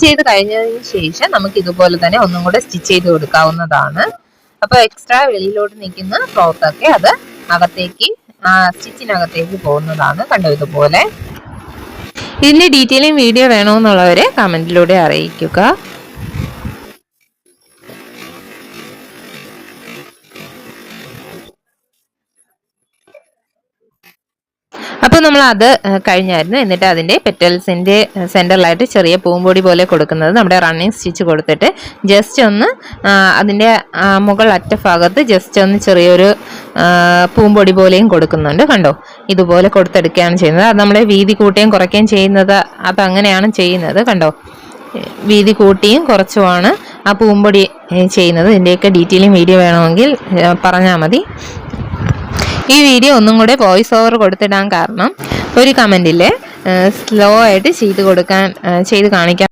ചെയ്ത് കഴിഞ്ഞതിന് ശേഷം നമുക്ക് ഇതുപോലെ തന്നെ ഒന്നും കൂടെ സ്റ്റിച്ച് ചെയ്ത് കൊടുക്കാവുന്നതാണ്. അപ്പോൾ എക്സ്ട്രാ വെളിയിലോട്ട് നിൽക്കുന്ന ക്ലോത്തൊക്കെ അത് അകത്തേക്ക് സ്റ്റിച്ചിനകത്തേക്ക് പോകുന്നതാണ്. കണ്ടോ ഇതുപോലെ. ഇതിന്റെ ഡീറ്റെയിലിംഗ് വീഡിയോ വേണമെന്നുള്ളവരെ കമന്റിലൂടെ അറിയിക്കുക. അപ്പോൾ നമ്മൾ അത് കഴിഞ്ഞായിരുന്നു. എന്നിട്ട് അതിൻ്റെ പെറ്റൽസിൻ്റെ സെൻറ്ററിലായിട്ട് ചെറിയ പൂമ്പൊടി പോലെ കൊടുക്കുന്നത് നമ്മുടെ റണ്ണിങ് സ്റ്റിച്ച് കൊടുത്തിട്ട് ജസ്റ്റ് ഒന്ന് അതിൻ്റെ മുകൾ അറ്റഭാഗത്ത് ജസ്റ്റ് ഒന്ന് ചെറിയൊരു പൂമ്പൊടി പോലെയും കൊടുക്കുന്നുണ്ട്. കണ്ടോ ഇതുപോലെ കൊടുത്തെടുക്കുകയാണ് ചെയ്യുന്നത്. അത് നമ്മളെ വീതി കൂട്ടുകയും കുറയ്ക്കുകയും ചെയ്യുന്നത് അതങ്ങനെയാണ് ചെയ്യുന്നത്. കണ്ടോ വീതി കൂട്ടിയും കുറച്ചുമാണ് ആ പൂമ്പൊടി ചെയ്യുന്നത്. ഇതിൻ്റെയൊക്കെ ഡീറ്റെയിലിംഗ് വീഡിയോ വേണമെങ്കിൽ പറഞ്ഞാൽ മതി. ഈ വീഡിയോ ഒന്നും കൂടെ വോയിസ് ഓവർ കൊടുത്തിടാൻ കാരണം ഒരു കമൻറ്റിൽ സ്ലോ ആയിട്ട് ചെയ്ത് കാണിക്കാൻ